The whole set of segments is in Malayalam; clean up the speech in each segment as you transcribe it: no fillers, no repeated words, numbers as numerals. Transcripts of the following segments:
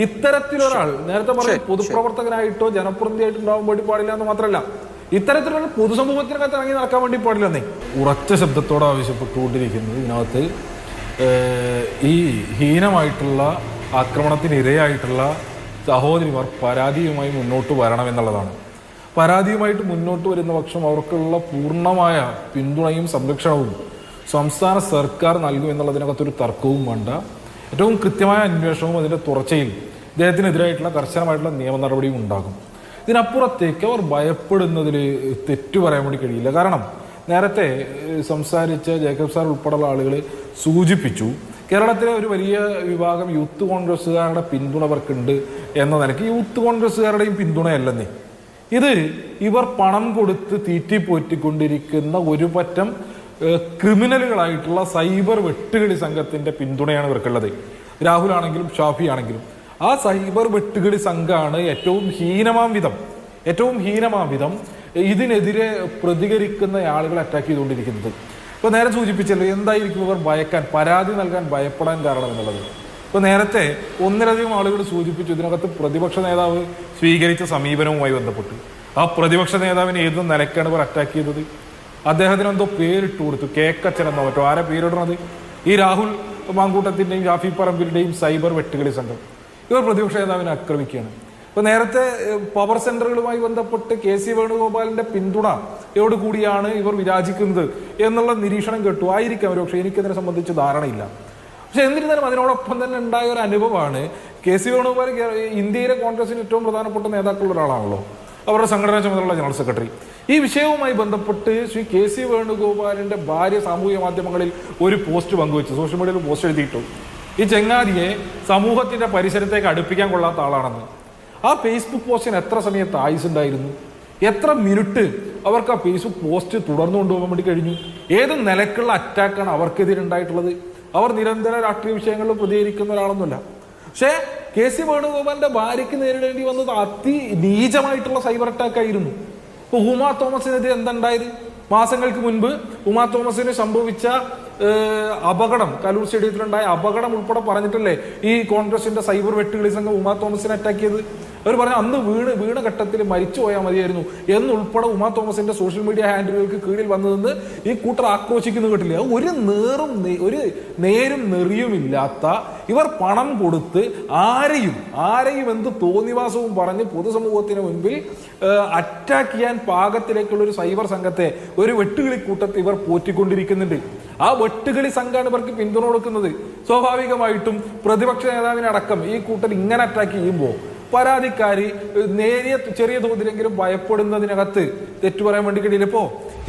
ഇത്തരത്തിലൊരാൾ നേരത്തെ പറഞ്ഞ പൊതുപ്രവർത്തകനായിട്ടോ ജനപ്രതിനിധിയായിട്ടോ ഉണ്ടാവാൻ വേണ്ടി പാടില്ല എന്ന് മാത്രമല്ല, ഇത്തരത്തിലുള്ള പൊതുസമൂഹത്തിനകത്ത് ഇറങ്ങി നടക്കാൻ വേണ്ടി പാടില്ലെന്നേ ഉറച്ച ശബ്ദത്തോടെ ആവശ്യപ്പെട്ടുകൊണ്ടിരിക്കുന്നത്. ഇതിനകത്ത് ഈ ഹീനമായിട്ടുള്ള ആക്രമണത്തിനിരയായിട്ടുള്ള സഹോദരിമാർ പരാതിയുമായി മുന്നോട്ട് വരണമെന്നുള്ളതാണ്. പരാതിയുമായിട്ട് മുന്നോട്ട് വരുന്ന പക്ഷം അവർക്കുള്ള പൂർണ്ണമായ പിന്തുണയും സംരക്ഷണവും സംസ്ഥാന സർക്കാർ നൽകുമെന്നുള്ളതിനകത്തൊരു തർക്കവും വേണ്ട. ഏറ്റവും കൃത്യമായ അന്വേഷണവും അതിൻ്റെ തുടർച്ചയിൽ ഇദ്ദേഹത്തിനെതിരായിട്ടുള്ള കർശനമായിട്ടുള്ള നിയമ നടപടിയും ഉണ്ടാകും. ഇതിനപ്പുറത്തേക്ക് അവർ ഭയപ്പെടുന്നതിൽ തെറ്റു പറയാൻ വേണ്ടി കഴിയില്ല. കാരണം നേരത്തെ സംസാരിച്ച ജേക്കബ് സാർ ഉൾപ്പെടെയുള്ള ആളുകൾ സൂചിപ്പിച്ചു, കേരളത്തിലെ ഒരു വലിയ വിഭാഗം യൂത്ത് കോൺഗ്രസ്സുകാരുടെ പിന്തുണ അവർക്കുണ്ട് എന്ന നിലയ്ക്ക് യൂത്ത് കോൺഗ്രസ്സുകാരുടെയും പിന്തുണയല്ലെന്നേ, ഇത് ഇവർ പണം കൊടുത്ത് തീറ്റിപ്പോറ്റിക്കൊണ്ടിരിക്കുന്ന ഒരു പറ്റം ക്രിമിനലുകളായിട്ടുള്ള സൈബർ വെട്ടുകളി സംഘത്തിന്റെ പിന്തുണയാണ് ഇവർക്കുള്ളത്. രാഹുൽ ആണെങ്കിലും ഷാഫി ആണെങ്കിലും ആ സൈബർ വെട്ടുകളി സംഘമാണ് ഏറ്റവും ഹീനമാം വിധം ഇതിനെതിരെ പ്രതികരിക്കുന്ന ആളുകളെ അറ്റാക്ക് ചെയ്തുകൊണ്ടിരിക്കുന്നത്. ഇപ്പോൾ നേരെ സൂചിപ്പിച്ചല്ലോ, എന്തായിരിക്കും ഇവർ ഭയക്കാൻ, പരാതി നൽകാൻ ഭയപ്പെടാൻ കാരണം എന്നുള്ളത്. ഇപ്പോൾ നേരത്തെ ഒന്നിലധികം ആളുകൾ സൂചിപ്പിച്ചു ഇതിനകത്ത് പ്രതിപക്ഷ നേതാവ് സ്വീകരിച്ച സമീപനവുമായി ബന്ധപ്പെട്ട്. ആ പ്രതിപക്ഷ നേതാവിനെ ഏത് നിലയ്ക്കാണ് ഇവർ അറ്റാക്ക് ചെയ്തത്? അദ്ദേഹത്തിന് എന്തോ പേരിട്ട് കൊടുത്തു, കേക്കച്ചൻ എന്നോ മറ്റോ. ആരെ പേരിടണത്? ഈ രാഹുൽ മാങ്കൂട്ടത്തിൻ്റെയും ഷാഫി പറമ്പിലിൻ്റെയും സൈബർ വെട്ടുകളി സംഘം ഇവർ പ്രതിപക്ഷ നേതാവിനെ ആക്രമിക്കുകയാണ്. ഇപ്പൊ നേരത്തെ പവർ സെന്ററുകളുമായി ബന്ധപ്പെട്ട് KC വേണുഗോപാലിന്റെ പിന്തുണയോട് കൂടിയാണ് ഇവർ വിരാജിക്കുന്നത് എന്നുള്ള നിരീക്ഷണം കേട്ടു. ആയിരിക്കാം ഒരു, പക്ഷെ എനിക്കതിനെ സംബന്ധിച്ച് ധാരണയില്ല. പക്ഷെ എന്നിരുന്നാലും അതിനോടൊപ്പം തന്നെ ഉണ്ടായ ഒരു അനുഭവമാണ്, KC വേണുഗോപാൽ ഇന്ത്യയിലെ കോൺഗ്രസിന് ഏറ്റവും പ്രധാനപ്പെട്ട നേതാക്കളുള്ള ഒരാളാണല്ലോ, അവരുടെ സംഘടനാ ചുമതലയുള്ള ജനറൽ സെക്രട്ടറി. ഈ വിഷയവുമായി ബന്ധപ്പെട്ട് ശ്രീ KC വേണുഗോപാലിന്റെ ഭാര്യ സാമൂഹിക മാധ്യമങ്ങളിൽ ഒരു പോസ്റ്റ് പങ്കുവച്ചു, സോഷ്യൽ മീഡിയയിൽ പോസ്റ്റ് എഴുതിയിട്ടു. ഈ ചെങ്ങാതിയെ സമൂഹത്തിന്റെ പരിസരത്തേക്ക് അടുപ്പിക്കാൻ കൊള്ളാത്ത ആളാണെന്ന്. ആ ഫേസ്ബുക്ക് പോസ്റ്റിന് എത്ര സമയത്ത് ആയുസുണ്ടായിരുന്നു? എത്ര മിനിറ്റ് അവർക്ക് ആ ഫേസ്ബുക്ക് പോസ്റ്റ് തുടർന്നു കൊണ്ടുപോകാൻ വേണ്ടി കഴിഞ്ഞു? ഏത് നിലക്കുള്ള അറ്റാക്കാണ് അവർക്കെതിരെ ഉണ്ടായിട്ടുള്ളത്? അവർ നിരന്തര രാഷ്ട്രീയ വിഷയങ്ങളിൽ പ്രതികരിക്കുന്ന ഒരാളൊന്നുമല്ല. പക്ഷേ KC വേണുഗോപാലിന്റെ ഭാര്യയ്ക്ക് നേരിടേണ്ടി വന്നത് അതിനീചമായിട്ടുള്ള സൈബർ അറ്റാക്ക് ആയിരുന്നു. ഇപ്പൊ ഉമാ തോമസിനെതിരെ എന്തുണ്ടായത്? മാസങ്ങൾക്ക് മുൻപ് ഉമാ തോമസിന് സംഭവിച്ച അപകടം, കലൂർ സ്റ്റേഡിയത്തിലുണ്ടായ അപകടം ഉൾപ്പെടെ പറഞ്ഞിട്ടല്ലേ ഈ കോൺഗ്രസിന്റെ സൈബർ വെട്ടുകളി സംഘം ഉമാ തോമസിനെ അറ്റാക്ക് ചെയ്ത്. അവർ പറഞ്ഞു അന്ന് വീണ ഘട്ടത്തിൽ മരിച്ചു പോയാൽ മതിയായിരുന്നു എന്നുൾപ്പെടെ ഉമാ തോമസിന്റെ സോഷ്യൽ മീഡിയ ഹാൻഡിലുകൾക്ക് കീഴിൽ വന്നു നിന്ന് ഈ കൂട്ടർ ആക്രോശിക്കുന്നു കേട്ടില്ല. ഒരു നേരും നെറിയുമില്ലാത്ത ഇവർ പണം കൊടുത്ത് ആരെയും എന്ത് തോന്നിവാസവും പറഞ്ഞ് പൊതുസമൂഹത്തിന് മുൻപിൽ അറ്റാക്ക് ചെയ്യാൻ പാകത്തിലേക്കുള്ള ഒരു സൈബർ സംഘത്തെ, ഒരു വെട്ടുകളി കൂട്ടത്തെ ഇവർ പോറ്റിക്കൊണ്ടിരിക്കുന്നുണ്ട്. ആ വെട്ടുകളി സംഘമാണ് ഇവർക്ക് പിന്തുണ കൊടുക്കുന്നത്. സ്വാഭാവികമായിട്ടും പ്രതിപക്ഷ നേതാവിനെ അടക്കം ഈ കൂട്ടർ ഇങ്ങനെ അറ്റാക്ക് ചെയ്യുമ്പോൾ പരാതിക്കാരി ചെറിയ തോതിലെങ്കിലും ഭയപ്പെടുന്നതിനകത്ത് തെറ്റു പറയാൻ വേണ്ടി കഴിയില്ല. ഇപ്പോ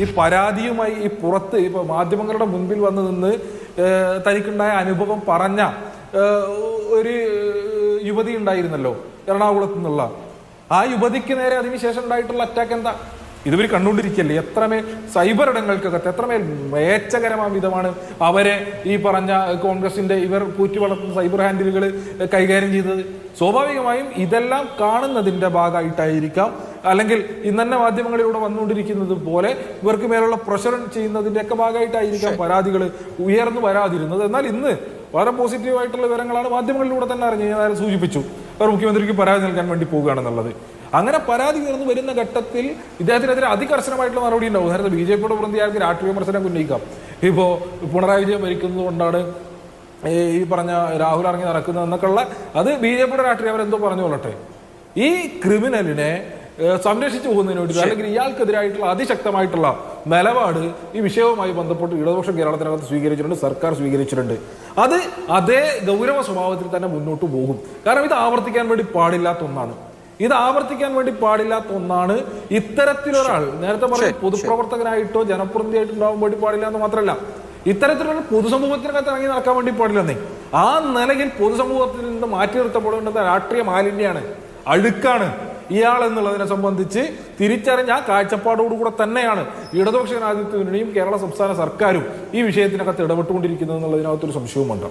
ഈ പരാതിയുമായി ഈ പുറത്ത് ഇപ്പൊ മാധ്യമങ്ങളുടെ മുൻപിൽ വന്ന് നിന്ന് തനിക്കുണ്ടായ അനുഭവം പറഞ്ഞ ഒരു യുവതി ഉണ്ടായിരുന്നല്ലോ എറണാകുളത്ത് നിന്നുള്ള. ആ യുവതിക്ക് നേരെ അതിനുശേഷം ഉണ്ടായിട്ടുള്ള അറ്റാക്ക് എന്താ? ഇതുവരെ കണ്ടുകൊണ്ടിരിക്കല്ലേ എത്രമേൽ സൈബർ ഇടങ്ങൾക്കകത്ത് എത്രമേൽ മേച്ചകരമായ വിധമാണ് അവരെ ഈ പറഞ്ഞ കോൺഗ്രസിന്റെ ഇവർ പൂറ്റി വളർത്തുന്ന സൈബർ ഹാൻഡിലുകൾ കൈകാര്യം ചെയ്തത്. സ്വാഭാവികമായും ഇതെല്ലാം കാണുന്നതിന്റെ ഭാഗമായിട്ടായിരിക്കാം, അല്ലെങ്കിൽ ഇന്നെ മാധ്യമങ്ങളിലൂടെ വന്നുകൊണ്ടിരിക്കുന്നത് പോലെ ഇവർക്ക് മേലുള്ള പ്രഷർ ചെയ്യുന്നതിന്റെ ഒക്കെ ഭാഗമായിട്ടായിരിക്കാം പരാതികൾ ഉയർന്നു വരാതിരുന്നത്. എന്നാൽ ഇന്ന് വളരെ പോസിറ്റീവായിട്ടുള്ള വിവരങ്ങളാണ് മാധ്യമങ്ങളിലൂടെ തന്നെ അറിഞ്ഞ് ഞാൻ സൂചിപ്പിച്ചു. അവർ മുഖ്യമന്ത്രിക്ക് പരാതി നൽകാൻ വേണ്ടി പോവുകയാണെന്നുള്ളത്. അങ്ങനെ പരാതി ഉയർന്നു വരുന്ന ഘട്ടത്തിൽ ഇദ്ദേഹത്തിനെതിരെ അതികർശനമായിട്ടുള്ള നടപടി ഉണ്ടാവും. നേരത്തെ BJPയുടെ പ്രതിനിധിയാൾക്ക് രാഷ്ട്രീയ വിമർശനം ഉന്നയിക്കാം. ഇപ്പോൾ പിണറായി വിജയൻ ഭരിക്കുന്നത് കൊണ്ടാണ് ഈ പറഞ്ഞ രാഹുൽ ഇറങ്ങി നടക്കുന്നത് എന്നൊക്കെയുള്ള അത് BJPയുടെ രാഷ്ട്രീയം അവരെന്തോ പറഞ്ഞു കൊള്ളട്ടെ. ഈ ക്രിമിനലിനെ സംരക്ഷിച്ചു പോകുന്നതിന് വേണ്ടി അല്ലെങ്കിൽ ഇയാൾക്കെതിരായിട്ടുള്ള അതിശക്തമായിട്ടുള്ള നിലപാട് ഈ വിഷയവുമായി ബന്ധപ്പെട്ട് ഇടതുപക്ഷം കേരളത്തിനകത്ത് സ്വീകരിച്ചിട്ടുണ്ട്, സർക്കാർ സ്വീകരിച്ചിട്ടുണ്ട്. അത് അതേ ഗൗരവ സ്വഭാവത്തിൽ തന്നെ മുന്നോട്ട് പോകും. കാരണം ഇത് ആവർത്തിക്കാൻ വേണ്ടി പാടില്ലാത്ത ഒന്നാണ്. ഇത്തരത്തിലൊരാൾ നേരത്തെ പറഞ്ഞ പൊതുപ്രവർത്തകനായിട്ടോ ജനപ്രതിനിധിയായിട്ടോ ഉണ്ടാവാൻ വേണ്ടി പാടില്ല എന്ന് മാത്രമല്ല, ഇത്തരത്തിലുള്ള പൊതുസമൂഹത്തിനകത്ത് ഇറങ്ങി നടക്കാൻ വേണ്ടി പാടില്ലെന്നേ. ആ നിലയിൽ പൊതുസമൂഹത്തിൽ നിന്ന് മാറ്റി നിർത്തപ്പെടേണ്ടത് രാഷ്ട്രീയ മാലിന്യാണ്, അഴുക്കാണ് ഇയാൾ എന്നുള്ളതിനെ സംബന്ധിച്ച് തിരിച്ചറിഞ്ഞ ആ കാഴ്ചപ്പാടോടുകൂടെ തന്നെയാണ് ഇടതുപക്ഷ ജനാധിപത്യ മുന്നണിയും കേരള സംസ്ഥാന സർക്കാരും ഈ വിഷയത്തിനകത്ത് ഇടപെട്ടുകൊണ്ടിരിക്കുന്നത് എന്നുള്ളതിനകത്തൊരു സംശയവുമുണ്ട്.